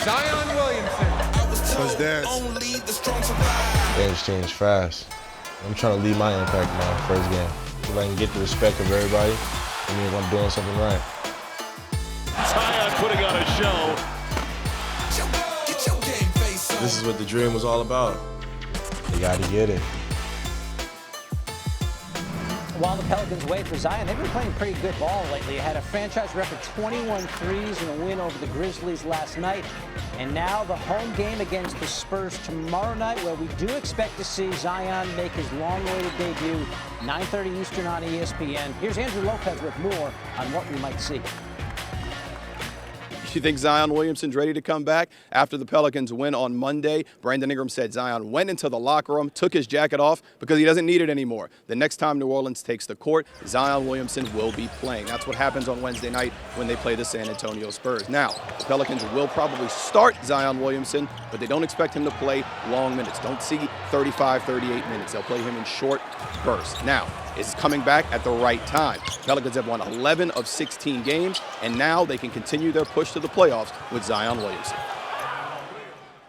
Zion Williamson. Things change fast. I'm trying to leave my impact now, first game. If I can get the respect of everybody, I mean, I'm doing something right. Zion putting on a show. This is what the dream was all about. You got to get it. While the Pelicans wait for Zion, they've been playing pretty good ball lately. They had a franchise record 21 threes in a win over the Grizzlies last night. And now the home game against the Spurs tomorrow night, where we do expect to see Zion make his long-awaited debut, 9:30 Eastern on ESPN. Here's Andrew Lopez with more on what we might see. You think Zion Williamson's ready to come back? After the Pelicans win on Monday, Brandon Ingram said Zion went into the locker room, took his jacket off because he doesn't need it anymore. The next time New Orleans takes the court, Zion Williamson will be playing. That's what happens on Wednesday night when they play the San Antonio Spurs. Now, the Pelicans will probably start Zion Williamson, but they don't expect him to play long minutes. Don't see 35, 38 minutes. They'll play him in short bursts. Now, is coming back at the right time. Pelicans have won 11 of 16 games, and now they can continue their push to the playoffs with Zion Williamson.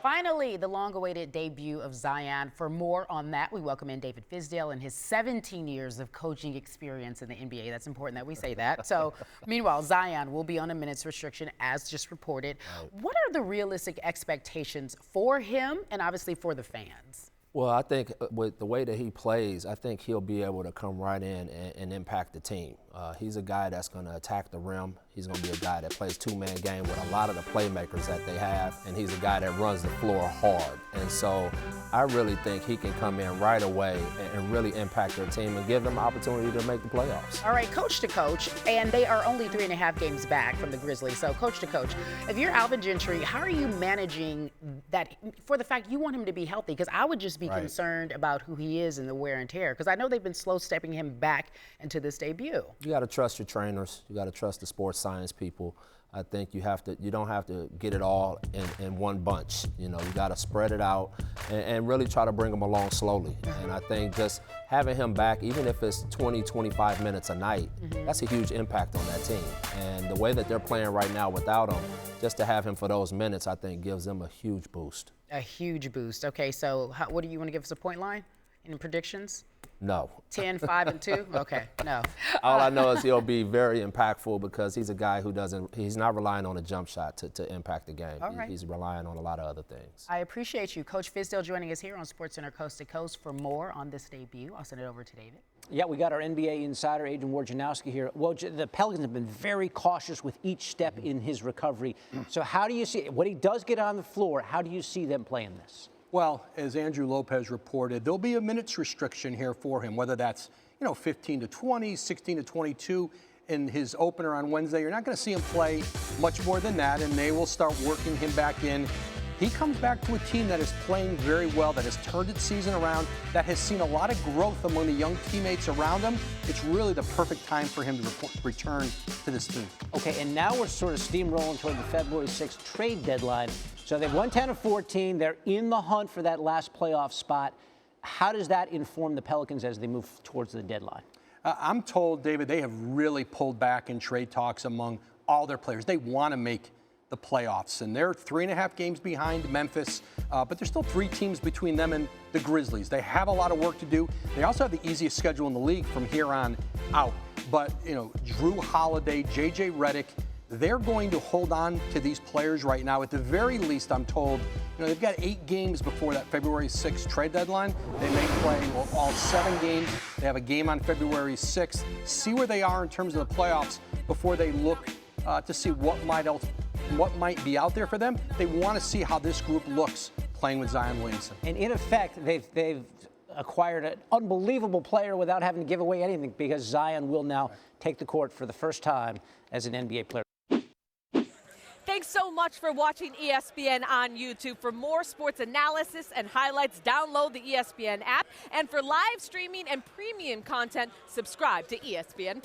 Finally, the long-awaited debut of Zion. For more on that, we welcome in David Fizdale and his 17 years of coaching experience in the NBA. That's important that we say that. So, meanwhile, Zion will be on a minutes restriction, as just reported. Right. What are the realistic expectations for him and obviously for the fans? Well, I think with the way that he plays, I think he'll be able to come right in and impact the team. He's a guy that's going to attack the rim. He's going to be a guy that plays two-man game with a lot of the playmakers that they have, and he's a guy that runs the floor hard. And so I really think he can come in right away and really impact their team and give them an opportunity to make the playoffs. All right, coach to coach, and they are only 3.5 games back from the Grizzlies. So coach to coach, if you're Alvin Gentry, how are you managing that for the fact you want him to be healthy? Because I would just be concerned about who he is and the wear and tear, because I know they've been slow stepping him back into this debut. You got to trust your trainers. You got to trust the sports science people. I think you don't have to get it all in one bunch. You know, you got to spread it out and really try to bring them along slowly. And I think just having him back, even if it's 20, 25 minutes a night, that's a huge impact on that team. And the way that they're playing right now without him, just to have him for those minutes, I think gives them a huge boost. A huge boost. Okay, so what do you want to give us a point line in predictions? No. 10, 5, and 2? Okay, no. All I know is he'll be very impactful because he's a guy who he's not relying on a jump shot to impact the game. All right. He's relying on a lot of other things. I appreciate you. Coach Fizdale joining us here on SportsCenter Coast to Coast. For more on this debut, I'll send it over to David. Yeah, we got our NBA insider, Adrian Wojnarowski, here. The Pelicans have been very cautious with each step in his recovery. So how do you see, when he does get on the floor, how do you see them playing this? Well, as Andrew Lopez reported, there'll be a minutes restriction here for him, whether that's 15 to 20, 16 to 22 in his opener on Wednesday. You're not going to see him play much more than that, and they will start working him back in. He comes back to a team that is playing very well, that has turned its season around, that has seen a lot of growth among the young teammates around him. It's really the perfect time for him to return to this team. Okay, and now we're sort of steamrolling toward the February 6th trade deadline. So they've won 10 of 14. They're in the hunt for that last playoff spot. How does that inform the Pelicans as they move towards the deadline? I'm told, David, they have really pulled back in trade talks among all their players. They want to make the playoffs, and they're 3.5 games behind Memphis, but there's still 3 teams between them and the Grizzlies. They have a lot of work to do. They also have the easiest schedule in the league from here on out. But, Drew Holiday, J.J. Redick, they're going to hold on to these players right now. At the very least, I'm told, they've got 8 games before that February 6th trade deadline. They may play all 7 games. They have a game on February 6th. See where they are in terms of the playoffs before they look to see what might be out there for them. They want to see how this group looks playing with Zion Williamson. And in effect, they've acquired an unbelievable player without having to give away anything, because Zion will now take the court for the first time as an NBA player. Thanks so much for watching ESPN on YouTube. For more sports analysis and highlights, download the ESPN app. And for live streaming and premium content, subscribe to ESPN+.